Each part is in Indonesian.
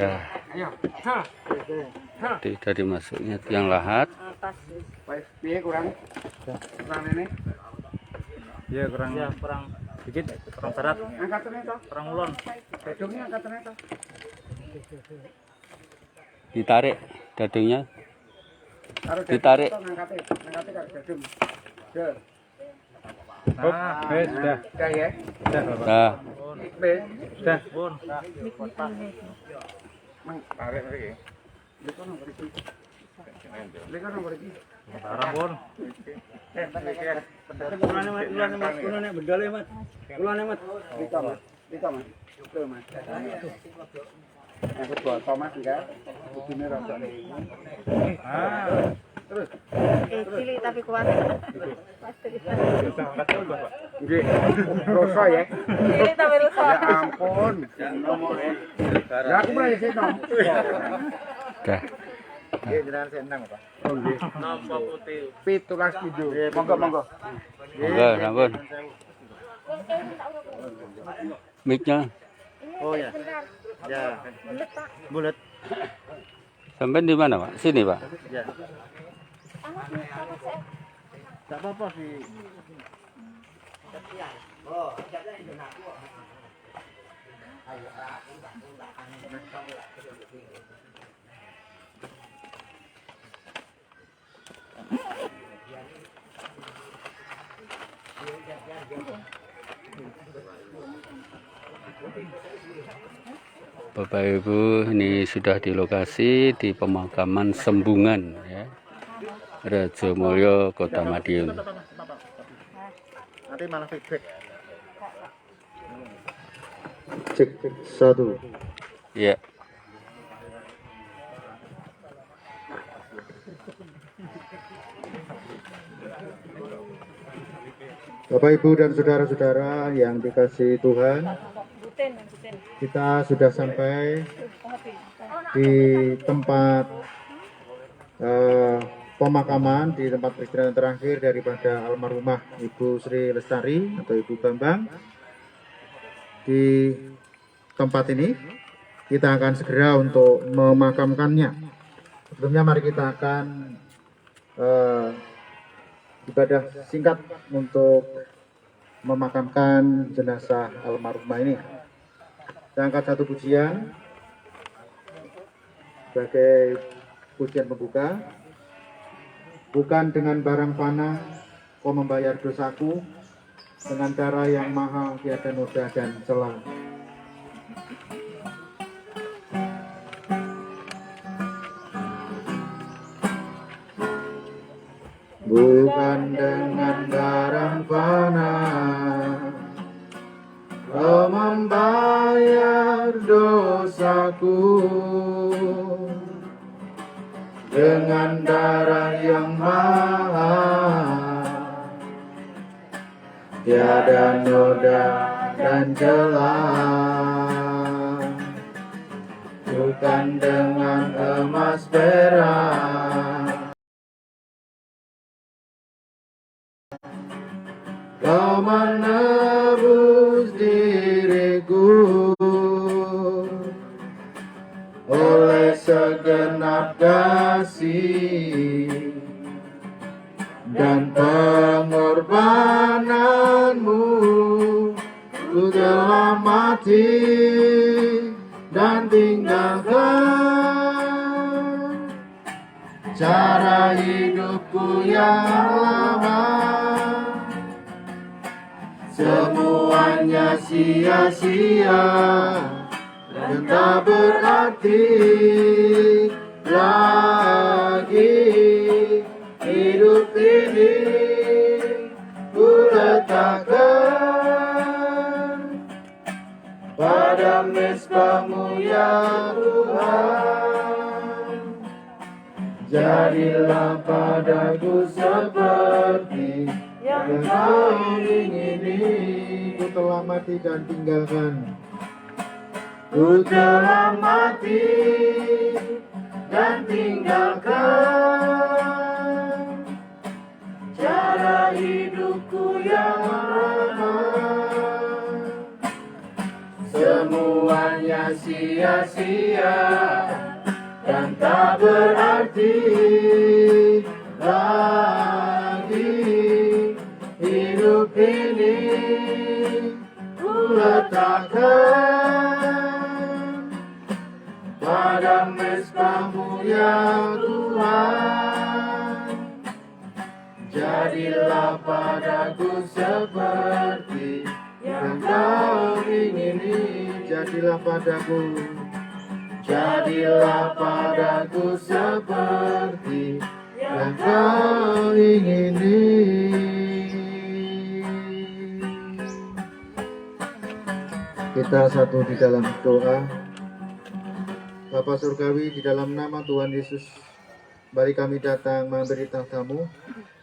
Ya. Dari masuknya tiang lahat. kurang ini. Iya kurang dikit, kurang berat. Angkatan itu. Kurang ulon. Gedungnya angkatan itu. Ditarik dadungnya. Ditarik. Sudah. Sudah ya. Nah, Sudah, Bun. Tarik lagi. Lihat nomor ini. Barang, Bun. Kulane bedale, Mas. Kulane, Mas. Dito, Mas. Tuh, Mas. Betul, Thomas enggak? Begini rasanya. Terus. Cilik tapi kuat. Nggih. Rosa ya. Cilik tapi rusak. Ya ampun. Ya aku mulai sih, Nom. dah. Nggih, jenengan senang, Pak. Oh, nggih. Napa putih? 17 Monggo, monggo. Monggo, sampun. Mic-nya Oh ya. Ya. Bulat. sampai di mana, Pak? Sini, Pak. Ya. Tak apa-apa sih. Bapak Ibu, ini sudah di lokasi di pemakaman Sembungan ya. Rajamulyo, Kota Madiun. Nanti malah feedback. Cek 1. Ya. Bapak, Ibu, dan saudara-saudara yang dikasihi Tuhan, kita sudah sampai di tempat pemakaman, di tempat peristirahatan terakhir daripada almarhumah Ibu Sri Lestari atau Ibu Bambang. Di tempat ini kita akan segera untuk memakamkannya. Sebelumnya mari kita akan ibadah singkat untuk memakamkan jenazah almarhumah ini. Saya angkat satu pujian sebagai pujian pembuka. Bukan dengan barang fana kau membayar dosaku, dengan cara yang mahal tiada noda dan celah. Bukan dengan barang fana kau membayar dosaku, dengan darah yang mahal tiada noda dan celah. Bukan dengan emas perak kau menebus diriku, oleh segenap kasih dan pengorbananmu, ku telah mati dan tinggalkan cara hidupku yang lama. Semuanya sia-sia dan tak berarti lagi. Hidup ini ku letakkan pada mezbahmu ya Tuhan. Jadilah padaku seperti yang kau ingini. Ku telah mati dan tinggalkan. Ku telah mati dan tinggalkan cara hidupku yang lama. Semuanya sia-sia dan tak berarti lagi hidup ini. Ku letakkan pada mezbamu ya Tuhan. Jadilah padaku seperti yang kau ingini. Jadilah padaku seperti yang kau ingini. Kita satu di dalam doa. Bapa Surgawi, di dalam nama Tuhan Yesus, mari kami datang memberi tahta-Mu.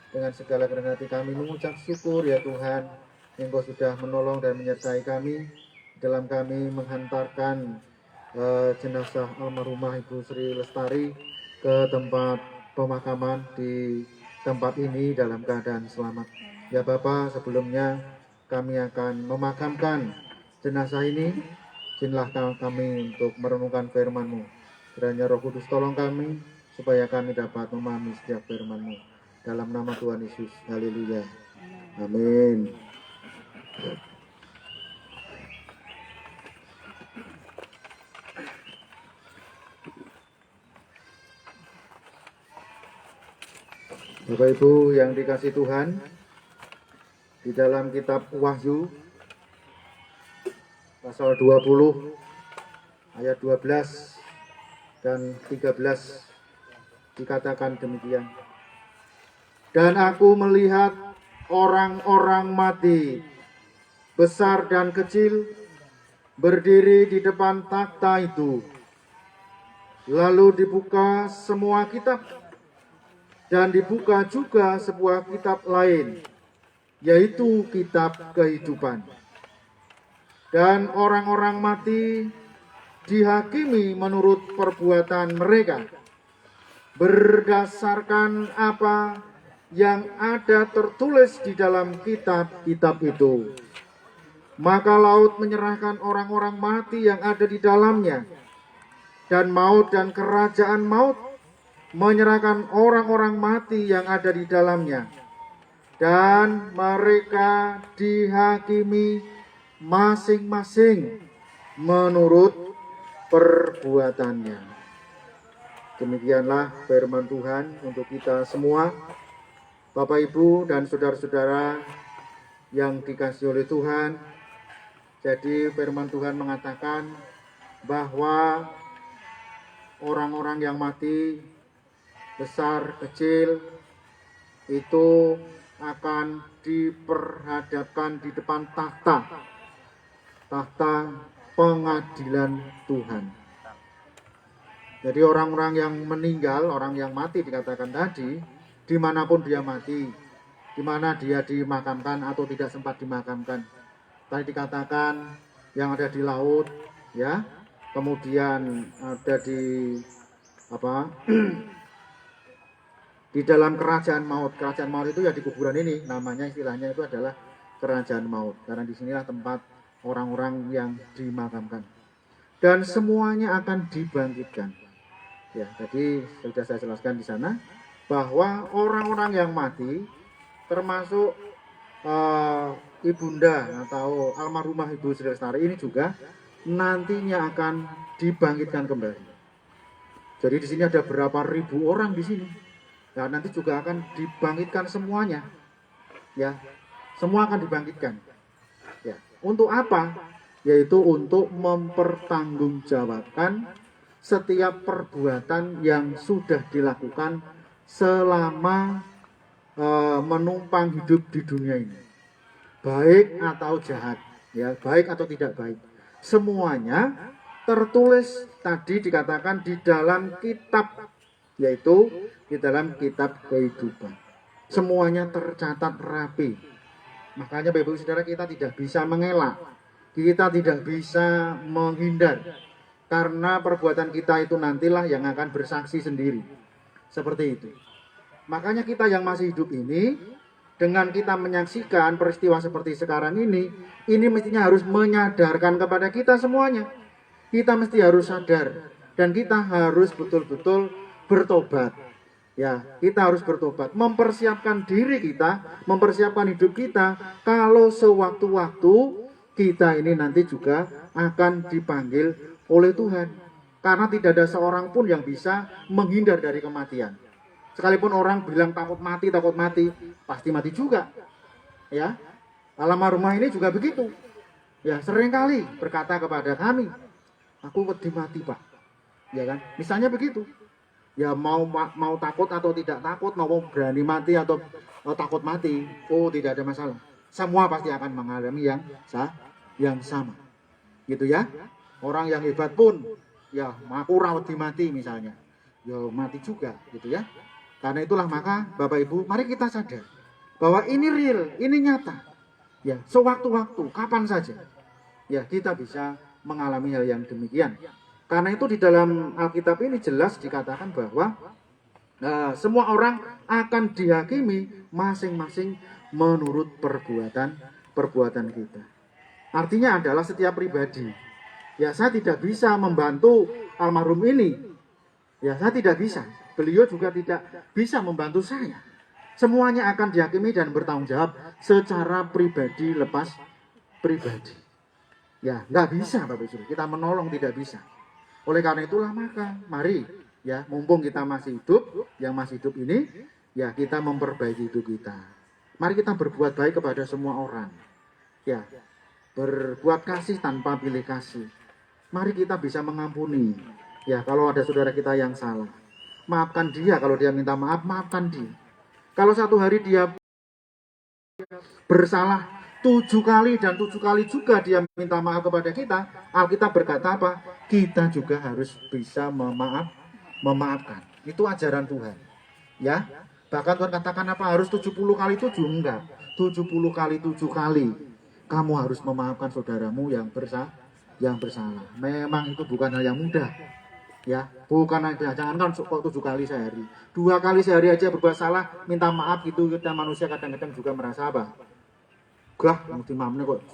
Dengan segala kerendahan hati kami mengucap syukur ya Tuhan, Engkau sudah menolong dan menyertai kami dalam kami menghantarkan jenazah almarhumah Ibu Sri Lestari ke tempat pemakaman di tempat ini dalam keadaan selamat. Ya Bapa, sebelumnya kami akan memakamkan jenazah ini. Izinlah kami untuk merenungkan firman-Mu. Kiranya Roh Kudus tolong kami supaya kami dapat memahami setiap firman-Mu. Dalam nama Tuhan Yesus, haleluya, amin. Bapak Ibu yang dikasih Tuhan, di dalam kitab Wahyu pasal 20 ayat 12 dan 13 dikatakan demikian. Dan aku melihat orang-orang mati, besar dan kecil, berdiri di depan takhta itu. Lalu dibuka semua kitab, dan dibuka juga sebuah kitab lain, yaitu kitab kehidupan. Dan orang-orang mati dihakimi menurut perbuatan mereka, berdasarkan apa yang ada tertulis di dalam kitab-kitab itu. Maka laut menyerahkan orang-orang mati yang ada di dalamnya, dan maut dan kerajaan maut menyerahkan orang-orang mati yang ada di dalamnya, dan mereka dihakimi masing-masing menurut perbuatannya. Demikianlah firman Tuhan untuk kita semua. Bapak, Ibu, dan saudara-saudara yang dikasihi oleh Tuhan. Jadi firman Tuhan mengatakan bahwa orang-orang yang mati, besar, kecil, itu akan diperhadapkan di depan takhta pengadilan Tuhan. Jadi orang-orang yang meninggal, orang yang mati dikatakan tadi, dimanapun dia mati, di mana dia dimakamkan atau tidak sempat dimakamkan. Tadi dikatakan yang ada di laut, ya, kemudian ada di di dalam kerajaan maut. Kerajaan maut itu ya di kuburan ini, namanya istilahnya itu adalah kerajaan maut, karena disinilah tempat orang-orang yang dimakamkan. Dan semuanya akan dibangkitkan. Ya, jadi sudah saya jelaskan di sana bahwa orang-orang yang mati, termasuk ibunda atau almarhumah Ibu Sri Lestari ini juga nantinya akan dibangkitkan kembali. Jadi di sini ada berapa ribu orang di sini. Nah, nanti juga akan dibangkitkan semuanya. Ya, semua akan dibangkitkan. Ya, untuk apa? Yaitu untuk mempertanggungjawabkan setiap perbuatan yang sudah dilakukan selama menumpang hidup di dunia ini, baik atau jahat, ya, baik atau tidak baik, semuanya tertulis tadi dikatakan di dalam kitab, yaitu di dalam kitab kehidupan. Semuanya tercatat rapi. Makanya Bapak Ibu Saudara, kita tidak bisa mengelak, kita tidak bisa menghindar, karena perbuatan kita itu nantilah yang akan bersaksi sendiri. Seperti itu. Makanya kita yang masih hidup ini, dengan kita menyaksikan peristiwa seperti sekarang ini mestinya harus menyadarkan kepada kita semuanya kita mesti harus sadar dan kita harus betul-betul bertobat. Ya, kita harus bertobat, mempersiapkan diri kita, mempersiapkan hidup kita kalau sewaktu-waktu kita ini nanti juga akan dipanggil oleh Tuhan. Karena tidak ada seorang pun yang bisa menghindar dari kematian. Sekalipun orang bilang takut mati, pasti mati juga. Ya, almarhumah ini juga begitu. Ya, seringkali berkata kepada kami, aku wedi mati, Pak. Ya kan? Misalnya begitu. Ya mau takut atau tidak takut, mau berani mati atau takut mati, oh tidak ada masalah. Semua pasti akan mengalami yang sama. Gitu ya. Orang yang hebat pun ya aku rawat mati misalnya. Ya mati juga gitu ya. Karena itulah maka Bapak Ibu, mari kita sadar bahwa ini real, ini nyata. Ya, sewaktu-waktu, kapan saja. Ya, kita bisa mengalami hal yang demikian. Karena itu di dalam Alkitab ini jelas dikatakan bahwa semua orang akan dihakimi masing-masing menurut perbuatan kita. Artinya adalah setiap pribadi. Ya, saya tidak bisa membantu almarhum ini. Ya, saya tidak bisa. Beliau juga tidak bisa membantu saya. Semuanya akan dihakimi dan bertanggung jawab secara pribadi lepas pribadi. Ya, nggak bisa Bapak Ibu. Kita menolong tidak bisa. Oleh karena itulah maka mari ya mumpung kita masih hidup, yang masih hidup ini ya kita memperbaiki hidup kita. Mari kita berbuat baik kepada semua orang. Ya, berbuat kasih tanpa pilih kasih. Mari kita bisa mengampuni. Ya, kalau ada saudara kita yang salah, maafkan dia. Kalau dia minta maaf, maafkan dia. Kalau satu hari dia bersalah 7 kali dan 7 kali juga dia minta maaf kepada kita, Alkitab berkata apa? Kita juga harus bisa memaafkan. Itu ajaran Tuhan. Ya. Bahkan Tuhan katakan apa? Harus 70 kali 7? Enggak. 70 kali 7 kali kamu harus memaafkan saudaramu yang bersalah. Memang itu bukan hal yang mudah. Ya, bukan aja, jangankan kok 7 kali sehari. 2 kali sehari aja berbuat salah, minta maaf gitu. Kita manusia kadang-kadang juga merasa apa? Gah, mesti mamne kok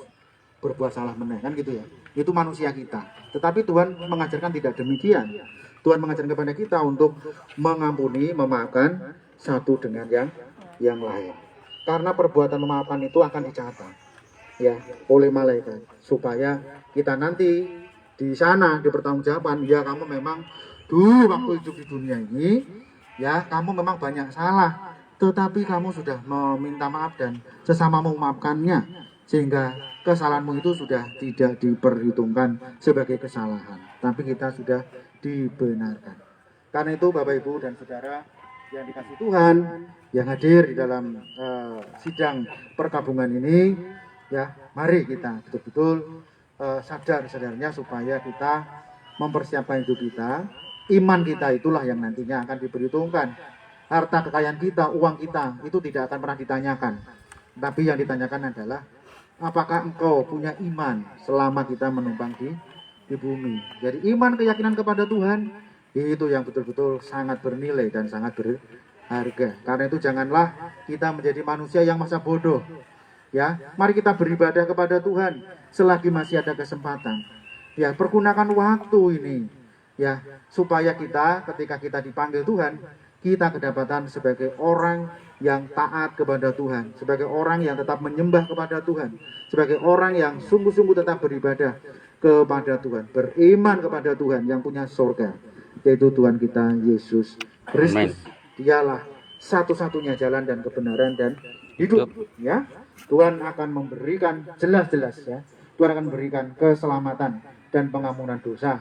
berbuat salah meneh kan gitu ya. Itu manusia kita. Tetapi Tuhan mengajarkan tidak demikian. Tuhan mengajarkan kepada kita untuk mengampuni, memaafkan satu dengan yang lain. Karena perbuatan memaafkan itu akan dicatat ya oleh malaikat supaya kita nanti di sana di pertanggungjawaban, ya kamu memang dulu waktu hidup di dunia ini ya kamu memang banyak salah, tetapi kamu sudah meminta maaf dan sesama memaafkannya, sehingga kesalahanmu itu sudah tidak diperhitungkan sebagai kesalahan, tapi kita sudah dibenarkan. Karena itu Bapak Ibu dan Saudara yang dikasih Tuhan, yang hadir di dalam sidang perkabungan ini, ya mari kita betul-betul sadar-sadarnya supaya kita mempersiapkan hidup kita. Iman kita itulah yang nantinya akan diperhitungkan. Harta kekayaan kita, uang kita itu tidak akan pernah ditanyakan. Tapi yang ditanyakan adalah apakah engkau punya iman selama kita menumpang di bumi. Jadi iman, keyakinan kepada Tuhan itu yang betul-betul sangat bernilai dan sangat berharga. Karena itu janganlah kita menjadi manusia yang masa bodoh. Ya, mari kita beribadah kepada Tuhan selagi masih ada kesempatan. Ya, pergunakan waktu ini ya supaya kita ketika kita dipanggil Tuhan, kita kedapatan sebagai orang yang taat kepada Tuhan, sebagai orang yang tetap menyembah kepada Tuhan, sebagai orang yang sungguh-sungguh tetap beribadah kepada Tuhan, beriman kepada Tuhan yang punya surga, yaitu Tuhan kita Yesus Kristus. Dialah satu-satunya jalan dan kebenaran dan hidup. Ya, Tuhan akan memberikan jelas-jelas ya. Tuhan akan memberikan keselamatan dan pengampunan dosa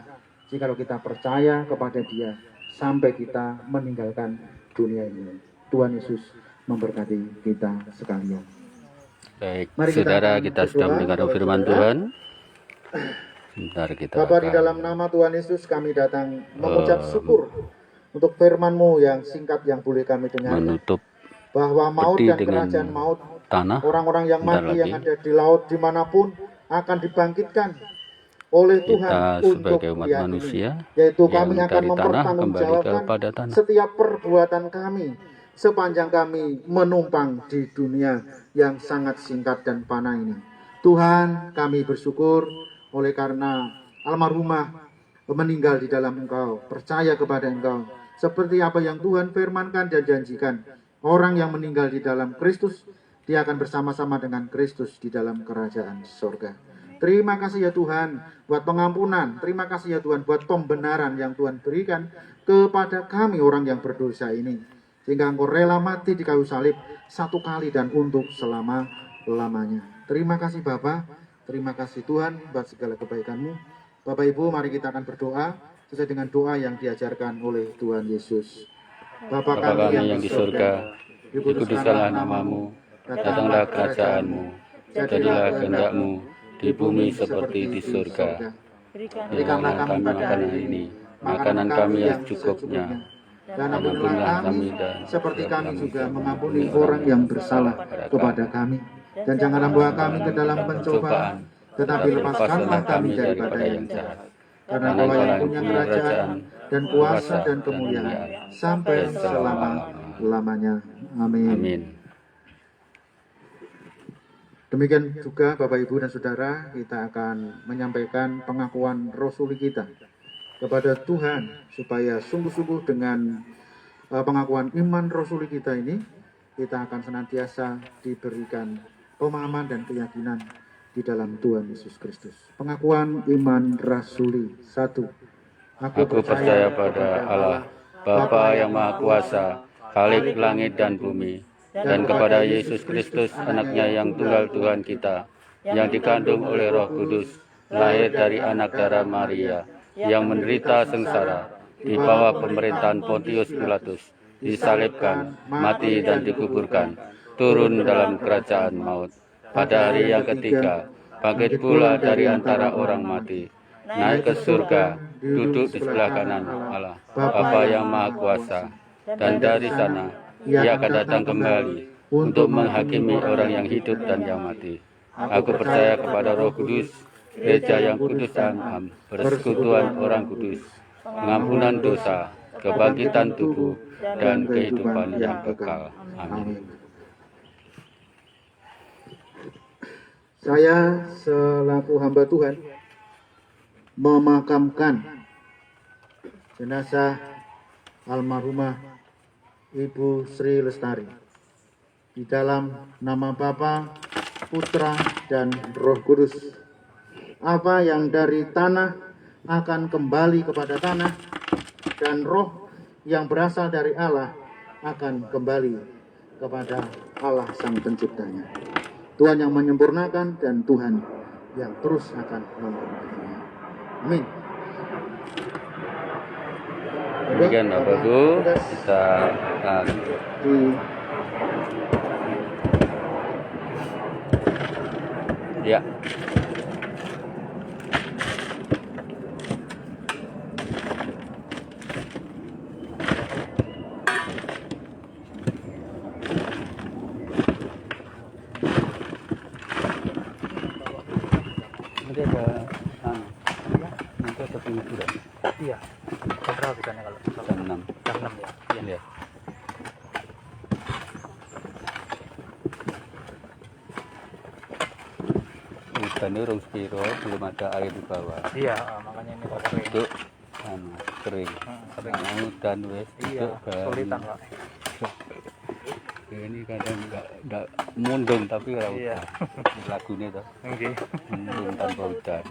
jikalau kita percaya kepada Dia sampai kita meninggalkan dunia ini. Tuhan Yesus memberkati kita sekalian. Baik, Mari saudara, kita sudah mendengar firman Tuhan. Bentar, kita Bapa, di akan dalam nama Tuhan Yesus kami datang mengucap syukur untuk firman-Mu yang singkat yang boleh kami dengar. menutup Bahwa maut peti dan dengan kerajaan maut, tanah. orang-orang yang Bentar mati yang lagi. ada di laut dimanapun akan dibangkitkan oleh Tuhan Kita untuk sebagai umat dia manusia ini. Yaitu yang kami akan dari tanah kembali mempertanggungjawabkan kepada tanah. setiap perbuatan kami sepanjang kami menumpang di dunia yang sangat singkat dan fana ini. Tuhan, kami bersyukur oleh karena almarhumah meninggal di dalam Engkau, percaya kepada Engkau, seperti apa yang Tuhan firmankan dan janjikan. Orang yang meninggal di dalam Kristus, dia akan bersama-sama dengan Kristus di dalam kerajaan surga. Terima kasih ya Tuhan buat pengampunan, terima kasih ya Tuhan buat pembenaran yang Tuhan berikan kepada kami orang yang berdosa ini. Sehingga Engkau rela mati di kayu salib satu kali dan untuk selama-lamanya. Terima kasih Bapa, terima kasih Tuhan buat segala kebaikan-Mu. Bapak Ibu, mari kita akan berdoa sesuai dengan doa yang diajarkan oleh Tuhan Yesus. Bapa kami yang di surga, dikuduskanlah nama-Mu, datanglah kerajaan-Mu, jadilah kehendak-Mu di bumi seperti di surga. Berikanlah kami makanan hari ini, makanan kami yang cukupnya, dan ampunilah kami seperti kami juga mengampuni orang yang bersalah kepada kami. Dan janganlah membawa kami ke dalam pencobaan, tetapi lepaskanlah kami daripada yang jahat. Karena Engkau yang punya kerajaan dan kuasa dan kemuliaan sampai selama-lamanya. Amin. Demikian juga Bapak Ibu dan Saudara, kita akan menyampaikan pengakuan rasuli kita kepada Tuhan, supaya sungguh-sungguh dengan pengakuan iman rasuli kita ini, kita akan senantiasa diberikan pemahaman dan keyakinan di dalam Tuhan Yesus Kristus. Pengakuan iman rasuli 1. Aku percaya pada Allah, Bapa yang Maha Kuasa, Khalik langit dan bumi, dan kepada Yesus Kristus, anaknya yang tunggal Tuhan kita, yang dikandung oleh Roh Kudus, lahir dari anak darah Maria, yang menderita sengsara, di bawah pemerintahan Pontius Pilatus, disalibkan, mati dan dikuburkan, turun dalam kerajaan maut. Pada hari yang ketiga, bangkit pula dari antara orang mati, naik ke surga, duduk di sebelah kanan Allah, Bapa yang Maha Kuasa, dan dari sana Ia akan datang kembali untuk menghakimi orang yang hidup dan yang mati. Aku percaya kepada Roh Kudus, gereja yang kudus dan am, persekutuan orang kudus, pengampunan dosa, kebangkitan tubuh, dan kehidupan yang kekal. Amin. Saya selaku hamba Tuhan memakamkan jenazah almarhumah Ibu Sri Lestari di dalam nama Bapa, Putra, dan Roh Kudus. Apa yang dari tanah akan kembali kepada tanah, dan roh yang berasal dari Allah akan kembali kepada Allah Sang Penciptanya. Tuhan yang menyempurnakan dan Tuhan yang terus akan memperbaiki. Amin. Demikian Bapak Ibu, kita ya. Nanti ada nanti ada penghiburan. Iya. Berapa bisanya kalau Jam 6. jam 6 ya? Iya. Hujan urung sepiro, belum ada air di bawah. Iya, makanya ini kok kering. Itu kering. Kering. Hujan wes. Iya, kesulitan Pak. Ini kadang enggak mundung tapi ora Iya. lagunya tuh. Nggih. Mundung tanpa hujan.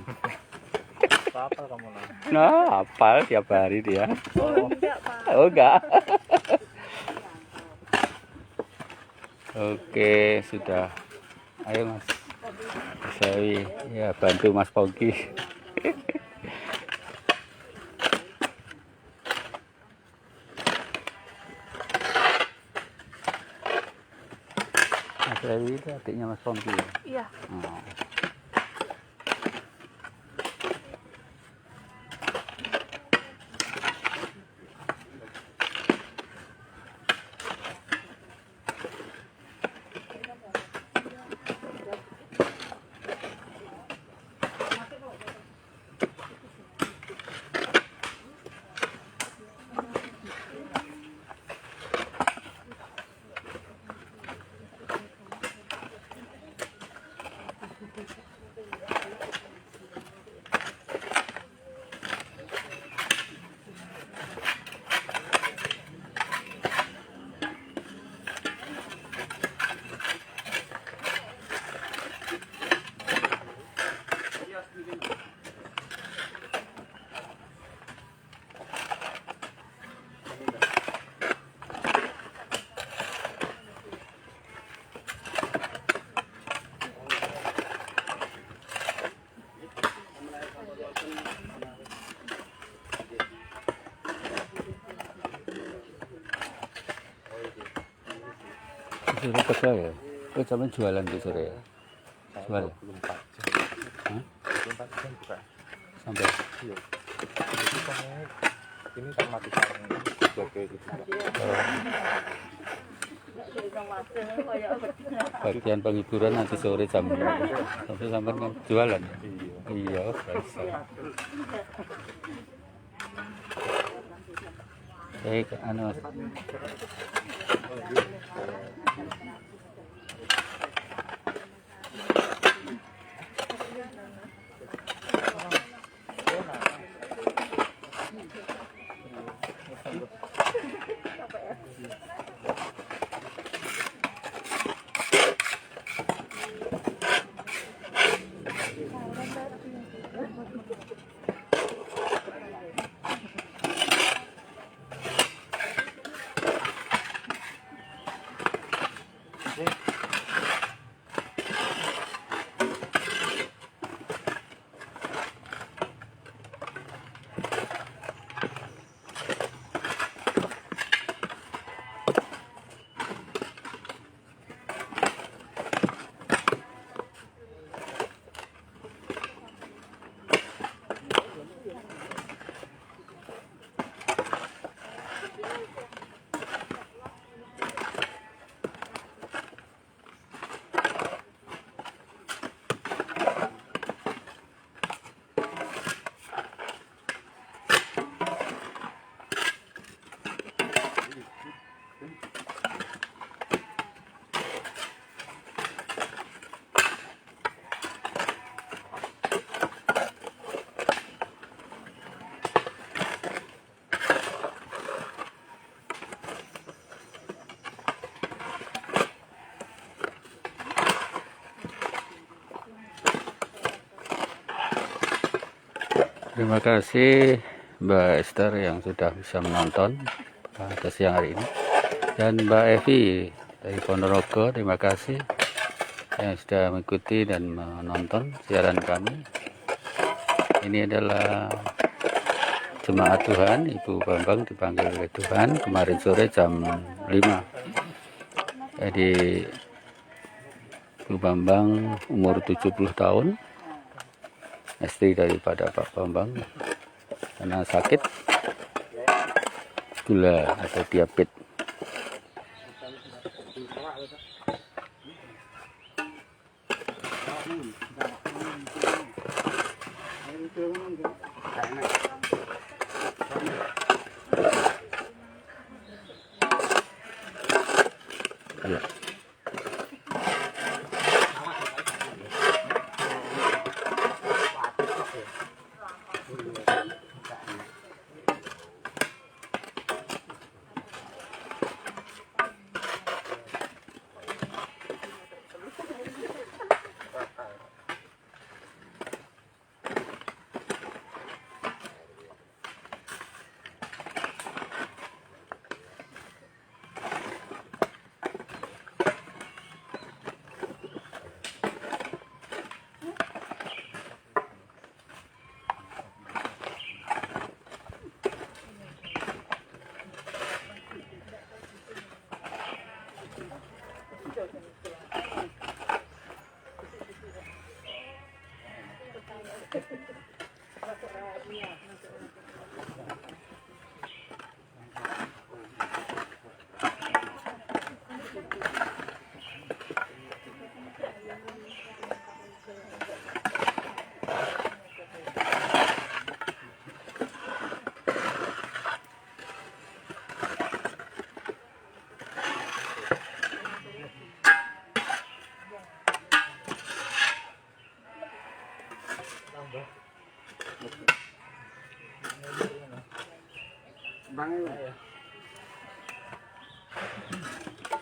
Apa kamu lah? Nah, hafal tiap hari dia. Oh, enggak, Pak. Oh enggak. Oke, sudah. Ayo Mas. Saya ya bantu Mas Pongki. Mas Dewi itu adiknya Mas Pongki ya? Iya. Oh. Sore kerja ya? Oh, sampai jualan di sore ya? Jual? 24 jam. Hah? 24 jam buka. Sampai? Iya. Jadi kamu ini sama tukang jaga gitu. Bagian penghiburan nanti sore jam 5 sampai kan jualan. Iya, biasa. Anu Mas. Terima kasih Mbak Esther yang sudah bisa menonton pada siang hari ini, dan Mbak Evi dari Ponorogo, terima kasih yang sudah mengikuti dan menonton siaran kami. Ini adalah jemaat Tuhan, Ibu Bambang dipanggil oleh Tuhan kemarin sore jam 5. Jadi Ibu Bambang umur 70 tahun, istri daripada Pak Bambang, karena sakit gula atau diabetes. Ya.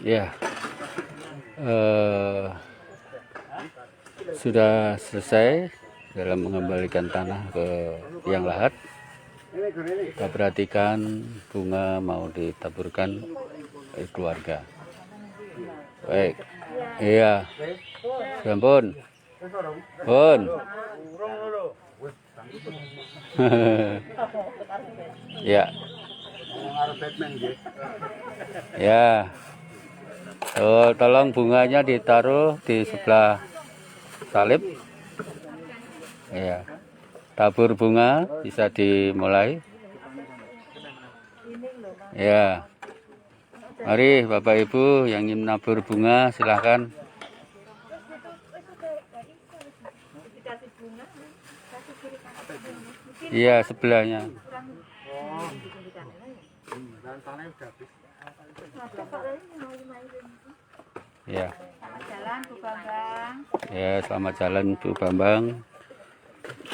Ya, sudah selesai dalam mengembalikan tanah ke tiang lahat. Kita perhatikan bunga mau ditaburkan oleh keluarga. Baik, iya, ampun, pun, ya, ya. Oh, tolong bunganya ditaruh di sebelah salib. Ya. Tabur bunga bisa dimulai. Ya. Mari Bapak Ibu yang ingin nabur bunga silahkan. Iya, sebelahnya. Ya. Jalan Bu Bambang. Ya, selamat jalan Bu Bambang.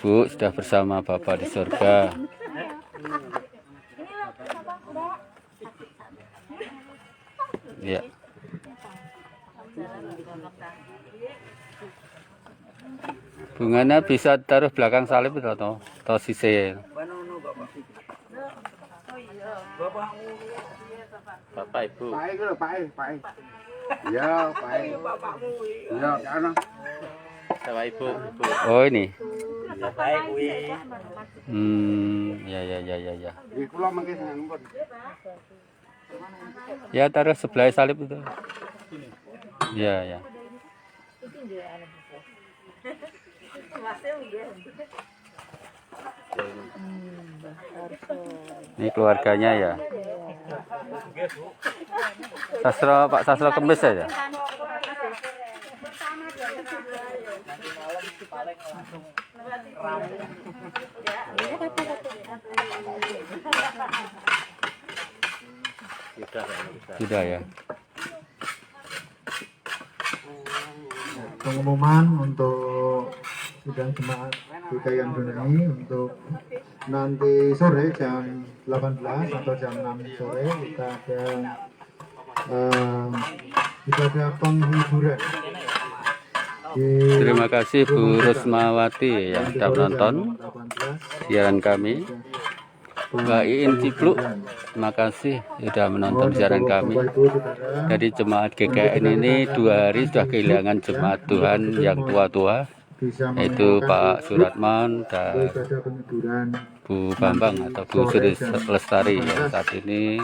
Bu sudah bersama Bapak di surga. Ya. Bunganya bisa taruh belakang salib atau sisi. Bapak Ibu. Pak itu loh, Pak. Ya, Pak. Ya, karena Bapak Ibu. Oh ini. Ya. di pulau mungkin ngangkut. Ya taruh sebelah salib itu. Ya. Ini keluarganya ya. Pak Sastro Kemis ya. Sudah ya. Pengumuman untuk sidang jemaat Budaya Andonani untuk nanti sore jam 18 atau jam 6 sore kita ada penghiburan. Terima kasih Bu Rusmawati yang sudah menonton siaran kami. Mbak Iin Cipluk, terima kasih sudah menonton siaran kami. Jadi jemaat GKN ini 2 hari sudah kehilangan jemaat Tuhan yang tua-tua, yaitu Pak Suratman dan Bu Bambang atau Bu Sri Lestari yang saat ini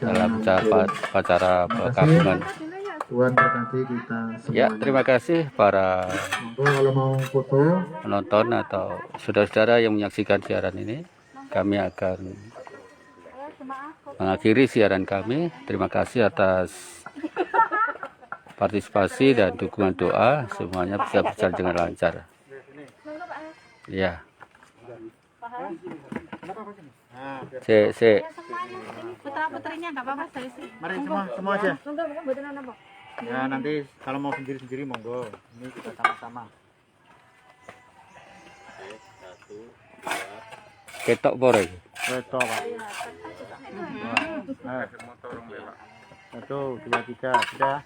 dalam acara gabungan. Tuhan berkati kita semuanya. Ya, terima kasih para Kalau mau foto, penonton atau saudara-saudara yang menyaksikan siaran ini. Kami akan mengakhiri siaran kami. Terima kasih atas partisipasi dan dukungan doa. Semuanya bisa berjalan dengan lancar. Ya. Putra-putrinya enggak apa-apa saya sih. mari semua aja. Monggo mboten apa. Ya nanti kalau mau sendiri-sendiri monggo. Ini kita sama-sama. Ketok pore. Betul, Pak. Satu, dua, tiga, sudah.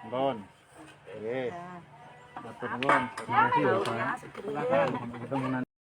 Bon. Matur nuwun. Terima kasih, Bapak. Silakan.